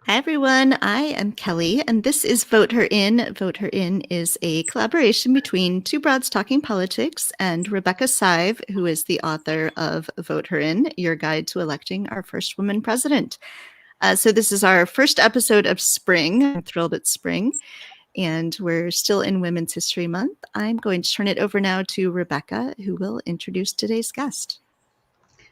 Hi, everyone. I am Kelly, and this is Vote Her In. Vote Her In is a collaboration between Two Broads Talking Politics and Rebecca Sive, who is the author of Vote Her In, Your Guide to Electing Our First Woman President. So this is our first episode of spring. I'm thrilled it's spring, and we're still in Women's History Month. I'm going to turn it over now to Rebecca, who will introduce today's guest.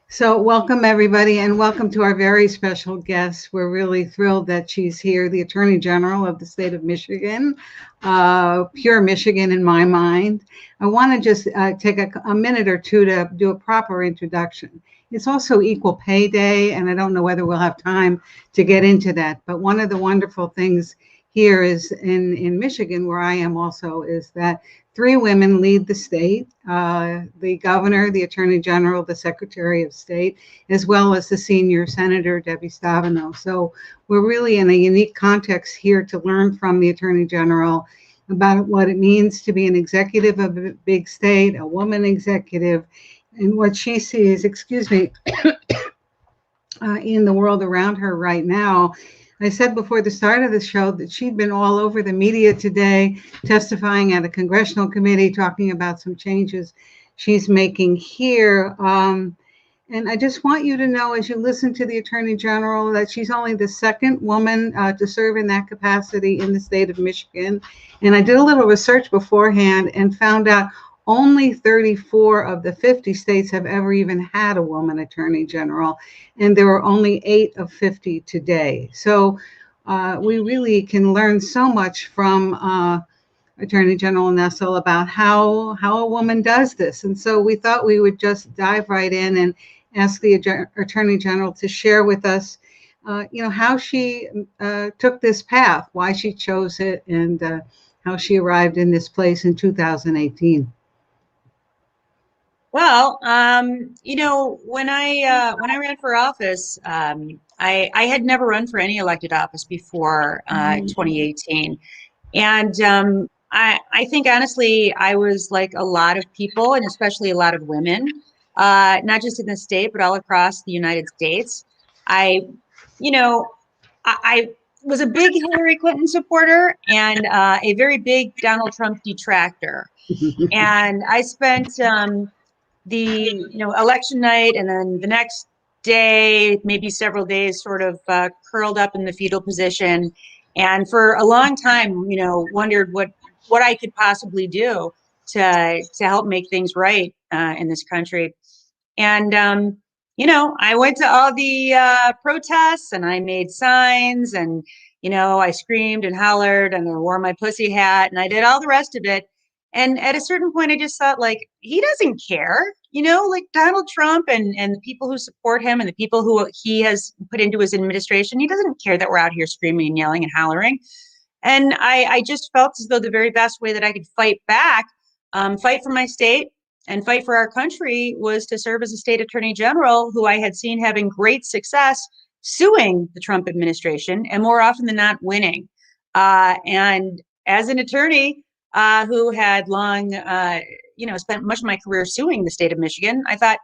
So welcome, everybody, and welcome to our very special guest. We're really thrilled that she's here, the Attorney General of the state of Michigan, pure Michigan in my mind. I want to just take a minute or two to do a proper introduction. It's also Equal Pay Day, and I don't know whether we'll have time to get into that, but one of the wonderful things here is in Michigan, where I am also, is that 3 women lead the state, the governor, the attorney general, the secretary of state, as well as the senior senator, Debbie Stabenow. So we're really in a unique context here to learn from the attorney general about what it means to be an executive of a big state, a woman executive, and what she sees, in the world around her right now. I said before the start of the show that she'd been all over the media today, testifying at a congressional committee, talking about some changes she's making here. And I just want you to know, as you listen to the Attorney General, that she's only the second woman to serve in that capacity in the state of Michigan. And I did a little research beforehand and found out only 34 of the 50 states have ever even had a woman attorney general, and there are only 8 of 50 today. So we really can learn so much from Attorney General Nessel about how a woman does this. And so we thought we would just dive right in and ask the Attorney General to share with us, how she took this path, why she chose it, and how she arrived in this place in 2018. Well, when I ran for office, I had never run for any elected office before 2018, and I think honestly I was like a lot of people, and especially a lot of women, not just in the state but all across the United States. I was a big Hillary Clinton supporter and a very big Donald Trump detractor, and I spent the election night and then the next day, maybe several days, sort of curled up in the fetal position, and for a long time, wondered what I could possibly do to help make things right in this country. And I went to all the protests and I made signs and I screamed and hollered and I wore my pussy hat and I did all the rest of it. And at a certain point, I just thought, like, he doesn't care, like Donald Trump and the people who support him and the people who he has put into his administration. He doesn't care that we're out here screaming and yelling and hollering. And I just felt as though the very best way that I could fight back, fight for my state and fight for our country, was to serve as a state attorney general who I had seen having great success suing the Trump administration and more often than not winning. And as an attorney, who had long, spent much of my career suing the state of Michigan, I thought,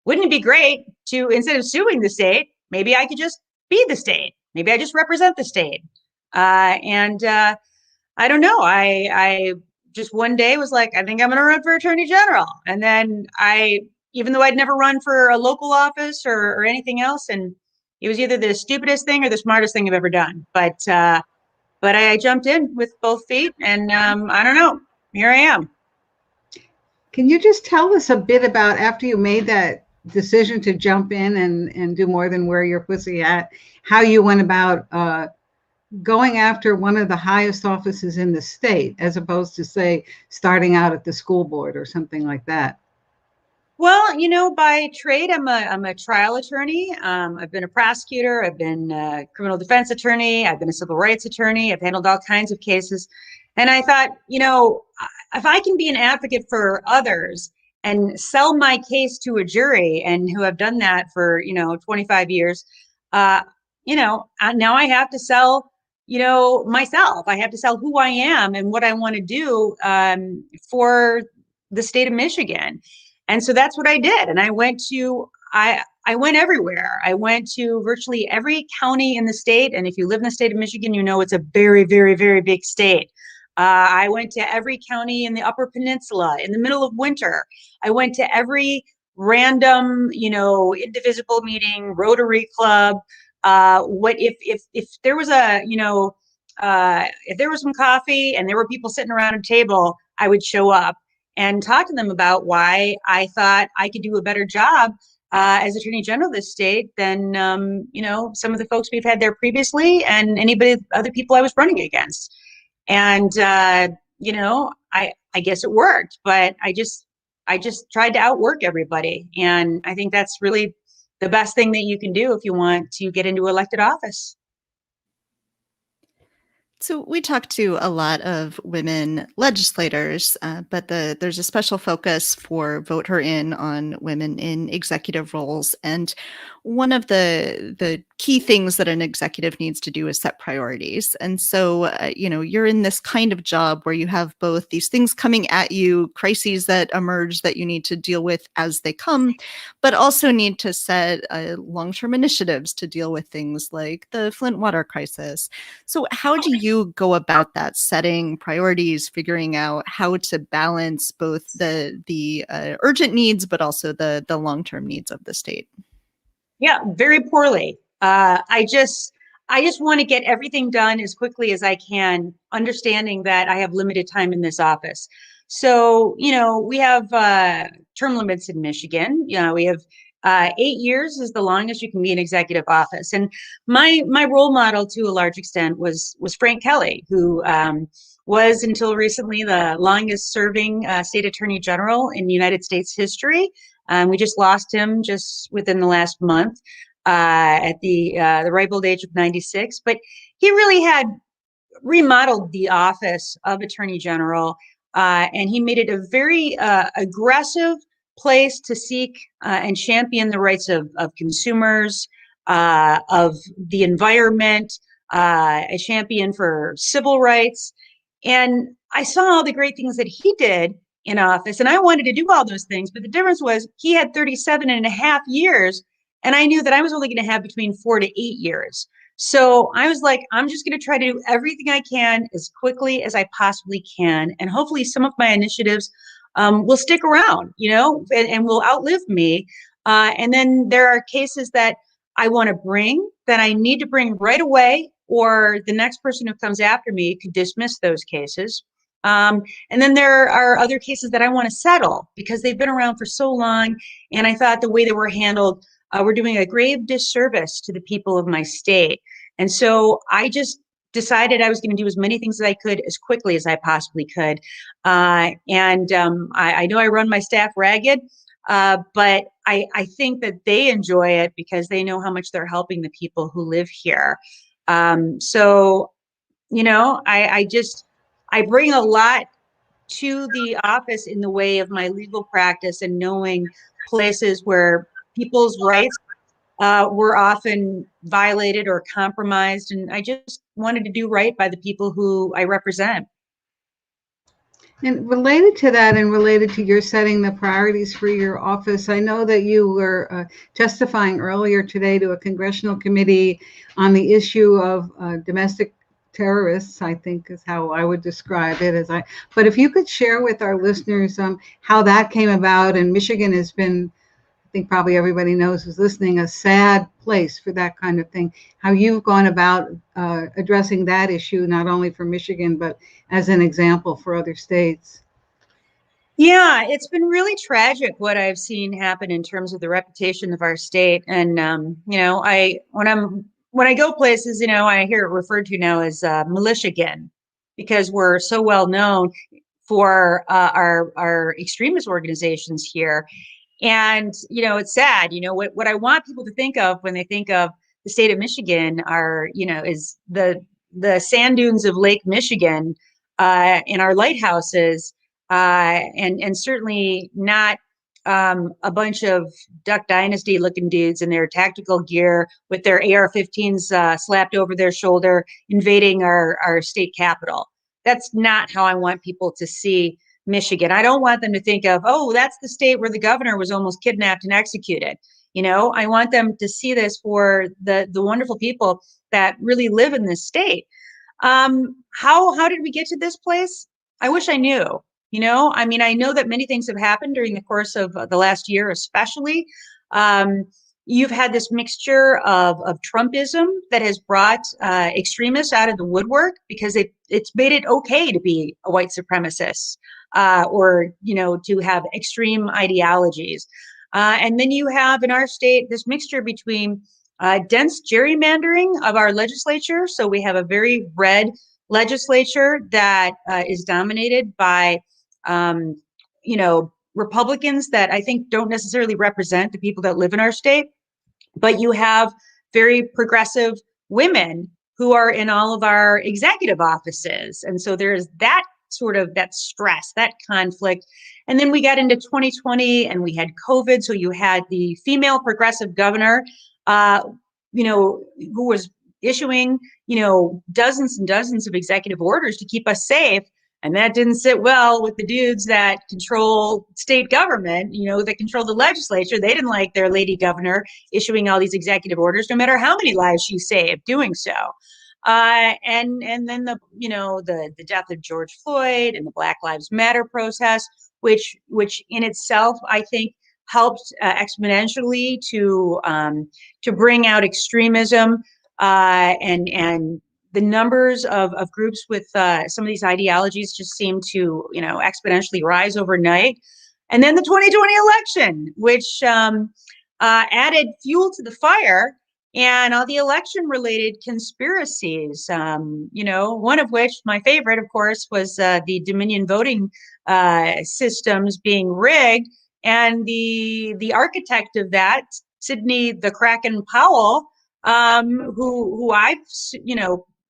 wouldn't it be great to, instead of suing the state, maybe I could just be the state. Maybe I just represent the state. And I don't know. I just one day was like, I think I'm going to run for attorney general. And then even though I'd never run for a local office or anything else, and it was either the stupidest thing or the smartest thing I've ever done. But I jumped in with both feet, and I don't know, here I am. Can you just tell us a bit about, after you made that decision to jump in and do more than wear your pussy hat, how you went about going after one of the highest offices in the state, as opposed to, say, starting out at the school board or something like that? Well, by trade, I'm a trial attorney. I've been a prosecutor. I've been a criminal defense attorney. I've been a civil rights attorney. I've handled all kinds of cases. And I thought, if I can be an advocate for others and sell my case to a jury, and who have done that for, 25 years, now I have to sell, myself. I have to sell who I am and what I want to do for the state of Michigan. And so that's what I did. And I went to, I I went everywhere. I went to virtually every county in the state. And if you live in the state of Michigan, you know it's a very, very, very big state. I went to every county in the Upper Peninsula in the middle of winter. I went to every random, indivisible meeting, Rotary Club. What if there was if there was some coffee and there were people sitting around a table, I would show up and talk to them about why I thought I could do a better job as Attorney General of this state than some of the folks we've had there previously and other people I was running against. And I guess it worked, but I just tried to outwork everybody, and I think that's really the best thing that you can do if you want to get into elected office. So we talk to a lot of women legislators, but there's a special focus for Vote Her In on women in executive roles. And one of the key things that an executive needs to do is set priorities. And so, you're in this kind of job where you have both these things coming at you, crises that emerge that you need to deal with as they come, but also need to set long-term initiatives to deal with things like the Flint water crisis. So how do you go about that, setting priorities, figuring out how to balance both the urgent needs, but also the long-term needs of the state? Yeah, very poorly. I just want to get everything done as quickly as I can, understanding that I have limited time in this office. So, we have term limits in Michigan. We have 8 years is the longest you can be in executive office. And my role model to a large extent was Frank Kelly, who was until recently the longest serving state attorney general in United States history. We just lost him just within the last month at the ripe old age of 96. But he really had remodeled the office of Attorney General, and he made it a very aggressive place to seek and champion the rights of consumers, of the environment, a champion for civil rights. And I saw all the great things that he did in office, and I wanted to do all those things. But the difference was he had 37 and a half years, and I knew that I was only going to have between 4 to 8 years. So I was like, I'm just going to try to do everything I can as quickly as I possibly can. And hopefully some of my initiatives will stick around, and will outlive me. And then there are cases that I want to bring that I need to bring right away, or the next person who comes after me could dismiss those cases. And then there are other cases that I want to settle because they've been around for so long. And I thought the way they were handled, were doing a grave disservice to the people of my state. And so I just decided I was going to do as many things as I could as quickly as I possibly could. I know I run my staff ragged, but I think that they enjoy it because they know how much they're helping the people who live here. I bring a lot to the office in the way of my legal practice and knowing places where people's rights were often violated or compromised. And I just wanted to do right by the people who I represent. And related to that, and related to your setting the priorities for your office, I know that you were testifying earlier today to a congressional committee on the issue of domestic terrorists, I think is how I would describe it. But if you could share with our listeners how that came about. And Michigan has been, I think probably everybody knows who's listening, a sad place for that kind of thing. How you've gone about addressing that issue, not only for Michigan, but as an example for other states. Yeah, it's been really tragic what I've seen happen in terms of the reputation of our state. And when I go places, I hear it referred to now as Militiagan, because we're so well known for our extremist organizations here. And, it's sad, what I want people to think of when they think of the state of Michigan is the sand dunes of Lake Michigan in our lighthouses, and certainly not a bunch of Duck Dynasty looking dudes in their tactical gear with their AR-15s slapped over their shoulder, invading our state capitol. That's not how I want people to see Michigan. I don't want them to think of, oh, that's the state where the governor was almost kidnapped and executed. I want them to see this for the wonderful people that really live in this state. How did we get to this place? I wish I knew. I mean, I know that many things have happened during the course of the last year, especially. You've had this mixture of Trumpism that has brought extremists out of the woodwork because it's made it okay to be a white supremacist or to have extreme ideologies. And then you have in our state this mixture between dense gerrymandering of our legislature. So we have a very red legislature that is dominated by, Republicans that I think don't necessarily represent the people that live in our state. But you have very progressive women who are in all of our executive offices. And so there's that that stress, that conflict. And then we got into 2020 and we had COVID. So you had the female progressive governor, who was issuing, dozens and dozens of executive orders to keep us safe. And that didn't sit well with the dudes that control state government, that control the legislature. They didn't like their lady governor issuing all these executive orders, no matter how many lives she saved doing so. And then the death of George Floyd and the Black Lives Matter protest, which in itself, I think, helped exponentially to bring out extremism and the numbers of groups with some of these ideologies just seem to, exponentially rise overnight. And then the 2020 election, which added fuel to the fire and all the election related conspiracies, one of which, my favorite, of course, was the Dominion voting systems being rigged. And the architect of that, Sidney the Kraken Powell, who I've,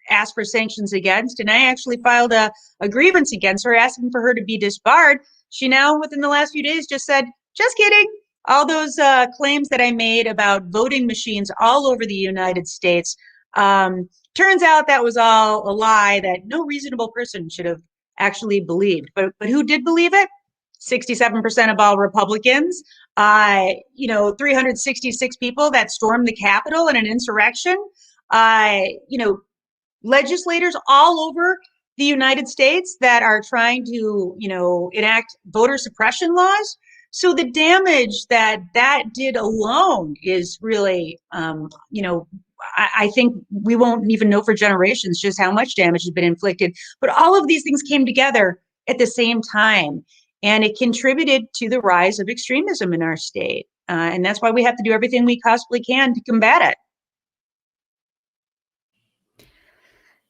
asked for sanctions against, and I actually filed a grievance against her, asking for her to be disbarred. She now, within the last few days, just said, just kidding. All those claims that I made about voting machines all over the United States, turns out that was all a lie that no reasonable person should have actually believed. But who did believe it? 67% of all Republicans, 366 people that stormed the Capitol in an insurrection, legislators all over the United States that are trying to, enact voter suppression laws. So the damage that did alone is really, I think we won't even know for generations just how much damage has been inflicted. But all of these things came together at the same time, and it contributed to the rise of extremism in our state. And that's why we have to do everything we possibly can to combat it.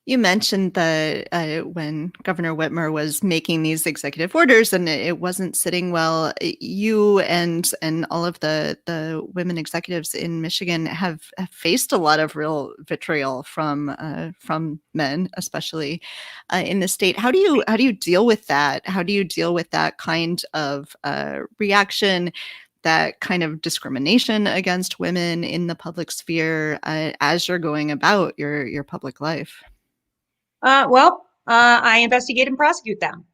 You mentioned that when Governor Whitmer was making these executive orders and it wasn't sitting well, you and all of the women executives in Michigan have faced a lot of real vitriol from men, especially in the state. How do you deal with that? How do you deal with that kind of reaction, that kind of discrimination against women in the public sphere as you're going about your public life? I investigate and prosecute them.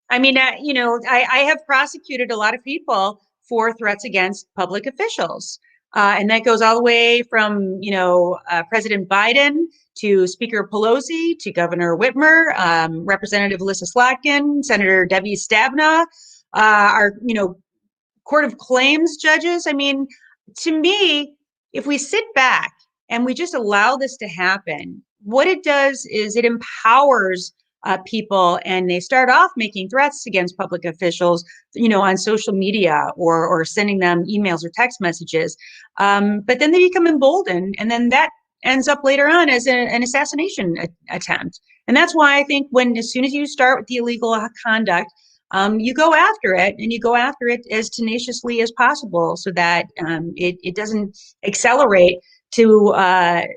I mean, I have prosecuted a lot of people for threats against public officials. And that goes all the way from, President Biden to Speaker Pelosi to Governor Whitmer, Representative Alyssa Slotkin, Senator Debbie Stabenow, our, Court of Claims judges. I mean, to me, if we sit back and we just allow this to happen, what it does is it empowers people, and they start off making threats against public officials, on social media or sending them emails or text messages. But then they become emboldened, and then that ends up later on as an assassination attempt. And that's why I think as soon as you start with the illegal conduct, you go after it, and you go after it as tenaciously as possible so that it doesn't accelerate to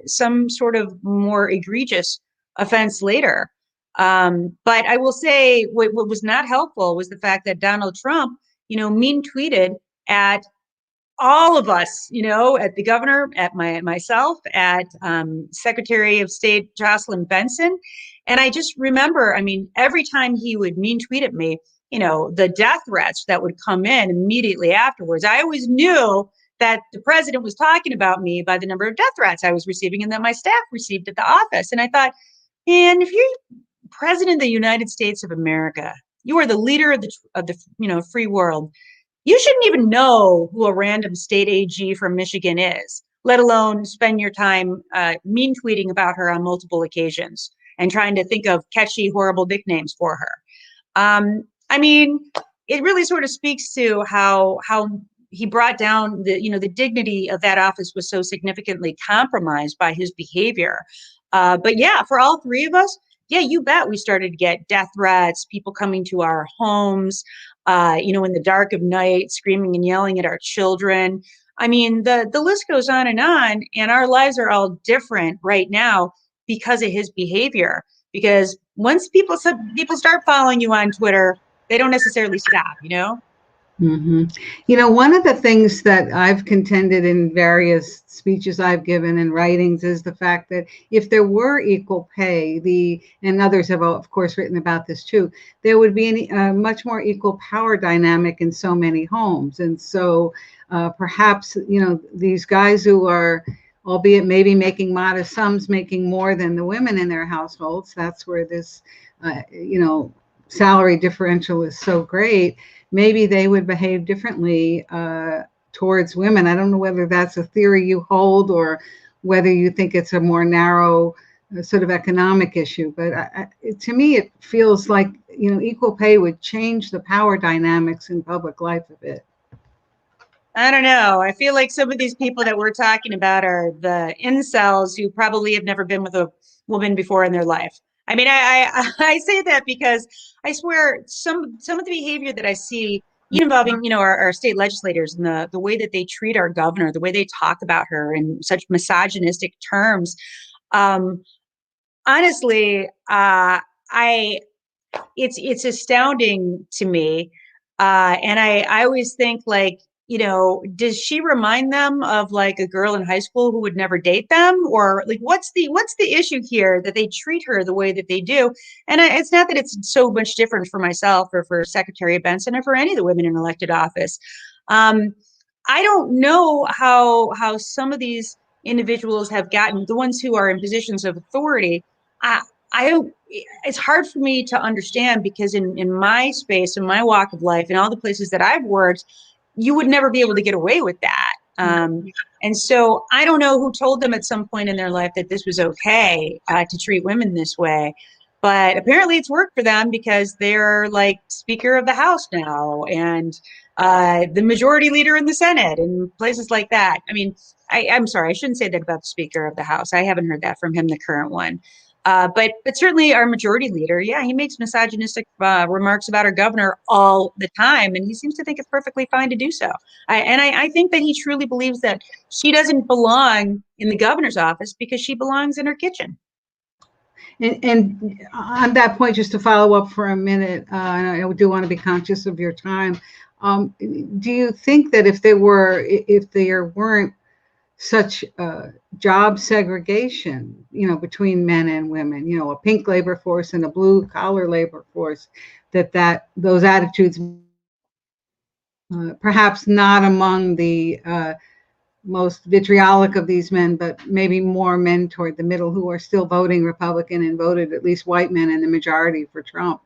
some sort of more egregious offense later. But I will say what was not helpful was the fact that Donald Trump, mean tweeted at all of us, at the governor, at myself, at Secretary of State Jocelyn Benson. And I just remember, every time he would mean tweet at me, the death threats that would come in immediately afterwards. I always knew that the president was talking about me by the number of death threats I was receiving and that my staff received at the office. And I thought, man, if you're president of the United States of America, you are the leader of the free world. You shouldn't even know who a random state AG from Michigan is, let alone spend your time mean tweeting about her on multiple occasions and trying to think of catchy, horrible nicknames for her. I mean, it really sort of speaks to how he brought down the dignity of that office was so significantly compromised by his behavior. But yeah, for all three of us, yeah, you bet we started to get death threats, people coming to our homes, in the dark of night, screaming and yelling at our children. I mean, the list goes on, and our lives are all different right now because of his behavior. Because once people start following you on Twitter, they don't necessarily stop, Mm-hmm. One of the things that I've contended in various speeches I've given and writings is the fact that if there were equal pay, and others have, of course, written about this too, there would be a much more equal power dynamic in so many homes. And so perhaps, these guys who are, albeit maybe making modest sums, making more than the women in their households, that's where this, salary differential is so great. Maybe they would behave differently towards women. I don't know whether that's a theory you hold or whether you think it's a more narrow sort of economic issue. But to me, it feels like, equal pay would change the power dynamics in public life a bit. I don't know. I feel like some of these people that we're talking about are the incels who probably have never been with a woman before in their life. I mean, I say that because I swear some of the behavior that I see involving, our state legislators and the way that they treat our governor, the way they talk about her in such misogynistic terms. Honestly, it's astounding to me. And I always think, like, does she remind them of like a girl in high school who would never date them? Or like, what's the issue here that they treat her the way that they do? And it's not that it's so much different for myself or for Secretary Benson or for any of the women in elected office. I don't know how some of these individuals have gotten, the ones who are in positions of authority. It's hard for me to understand, because in my space, in my walk of life, in all the places that I've worked, you would never be able to get away with that. And so I don't know who told them at some point in their life that this was okay to treat women this way. But apparently it's worked for them, because they're like Speaker of the House now and the majority leader in the Senate and places like that. I mean, I'm sorry, I shouldn't say that about the Speaker of the House. I haven't heard that from him, the current one. But certainly our majority leader, yeah, he makes misogynistic remarks about our governor all the time, and he seems to think it's perfectly fine to do so. I think that he truly believes that she doesn't belong in the governor's office because she belongs in her kitchen. And on that point, just to follow up for a minute, and I do want to be conscious of your time. Do you think that if there weren't such job segregation, between men and women, a pink labor force and a blue collar labor force, that those attitudes, perhaps not among the most vitriolic of these men, but maybe more men toward the middle who are still voting Republican and voted, at least white men, in the majority for Trump?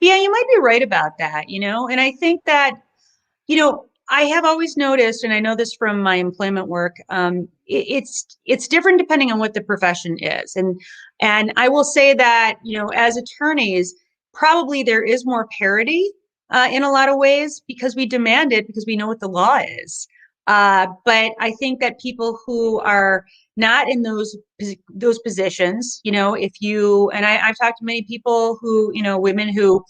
Yeah, you might be right about that, and I think that, I have always noticed, and I know this from my employment work, it's different depending on what the profession is. And I will say that, as attorneys, probably there is more parity in a lot of ways, because we demand it, because we know what the law is. But I think that people who are not in those positions, and I've talked to many people who, women who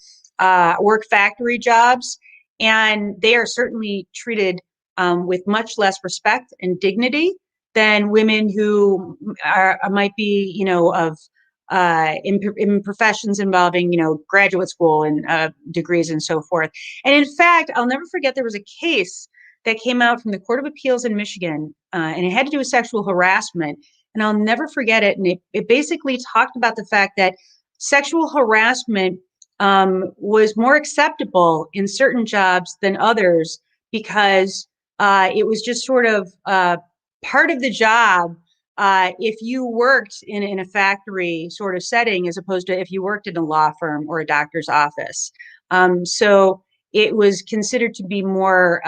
work factory jobs, and they are certainly treated with much less respect and dignity than women who might be, in professions involving, graduate school and degrees and so forth. And in fact, I'll never forget, there was a case that came out from the Court of Appeals in Michigan, and it had to do with sexual harassment. And I'll never forget it. And it basically talked about the fact that sexual harassment was more acceptable in certain jobs than others because it was just sort of part of the job if you worked in a factory sort of setting as opposed to if you worked in a law firm or a doctor's office. So it was considered to be more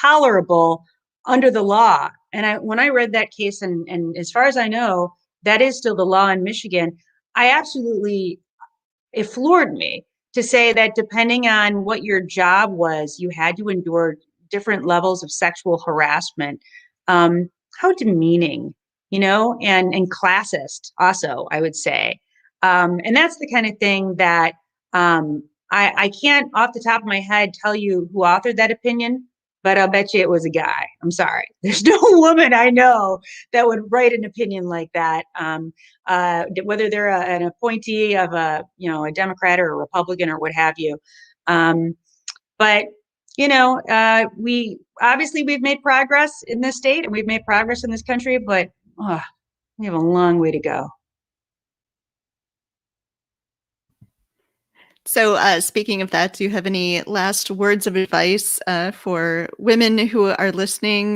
tolerable under the law. And when I read that case, and as far as I know, that is still the law in Michigan, it floored me to say that depending on what your job was, you had to endure different levels of sexual harassment. How demeaning, and classist also, I would say. And that's the kind of thing that I can't off the top of my head tell you who authored that opinion, but I'll bet you it was a guy. I'm sorry. There's no woman I know that would write an opinion like that, whether they're an appointee of a Democrat or a Republican or what have you. But we've made progress in this state and we've made progress in this country, but we have a long way to go. So speaking of that, do you have any last words of advice for women who are listening,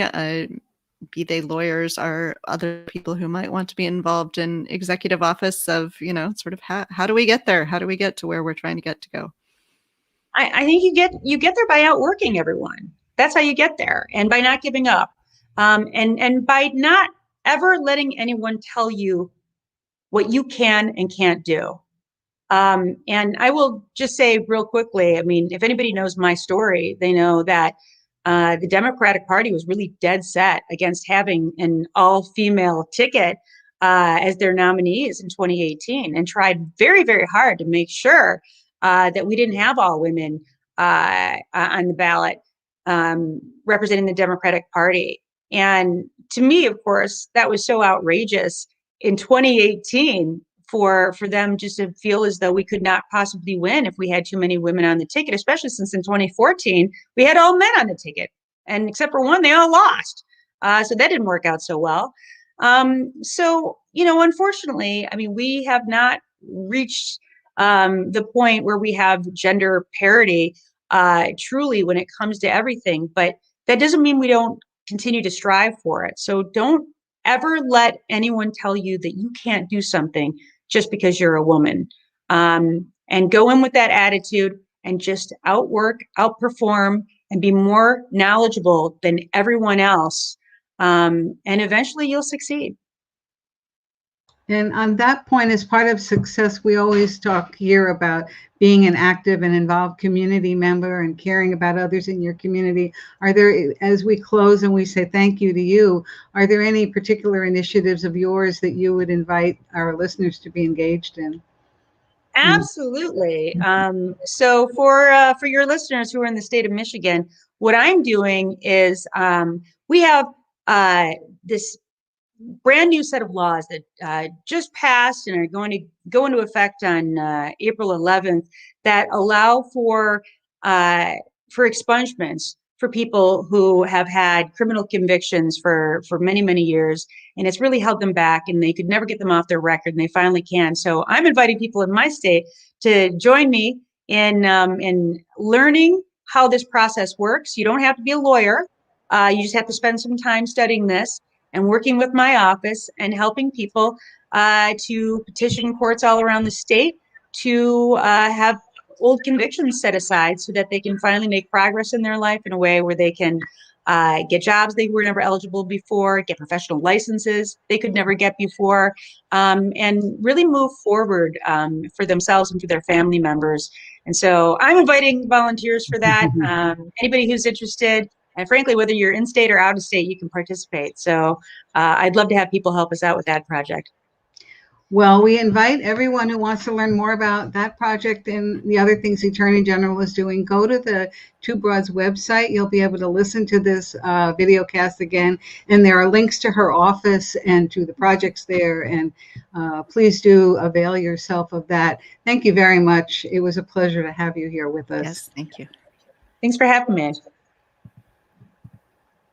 be they lawyers or other people who might want to be involved in executive office of, sort of how do we get there? How do we get to where we're trying to get to go? I think you get there by outworking everyone. That's how you get there, and by not giving up, and by not ever letting anyone tell you what you can and can't do. And I will just say real quickly, I mean, if anybody knows my story, they know that the Democratic Party was really dead set against having an all-female ticket as their nominees in 2018 and tried very, very hard to make sure that we didn't have all women on the ballot representing the Democratic Party. And to me, of course, that was so outrageous in 2018 for them just to feel as though we could not possibly win if we had too many women on the ticket, especially since in 2014, we had all men on the ticket. And except for one, they all lost. So that didn't work out so well. So, unfortunately, I mean, we have not reached the point where we have gender parity truly when it comes to everything. But that doesn't mean we don't continue to strive for it. So don't ever let anyone tell you that you can't do something just because you're a woman, and go in with that attitude and just outwork, outperform, and be more knowledgeable than everyone else. And eventually you'll succeed. And on that point, as part of success, we always talk here about being an active and involved community member and caring about others in your community. Are there, as we close and we say thank you to you, are there any particular initiatives of yours that you would invite our listeners to be engaged in? Absolutely. So for your listeners who are in the state of Michigan, what I'm doing is we have this brand new set of laws that just passed and are going to go into effect on April 11th that allow for expungements for people who have had criminal convictions for many, many years. And it's really held them back and they could never get them off their record, and they finally can. So I'm inviting people in my state to join me in learning how this process works. You don't have to be a lawyer. You just have to spend some time studying this and working with my office and helping people to petition courts all around the state to have old convictions set aside so that they can finally make progress in their life in a way where they can get jobs they were never eligible before, get professional licenses they could never get before, and really move forward for themselves and for their family members. And so I'm inviting volunteers for that. Anybody who's interested, and frankly, whether you're in state or out of state, you can participate. So I'd love to have people help us out with that project. Well, we invite everyone who wants to learn more about that project and the other things the Attorney General is doing, go to the Two Broads website. You'll be able to listen to this video cast again. And there are links to her office and to the projects there. And please do avail yourself of that. Thank you very much. It was a pleasure to have you here with us. Yes, thank you. Thanks for having me.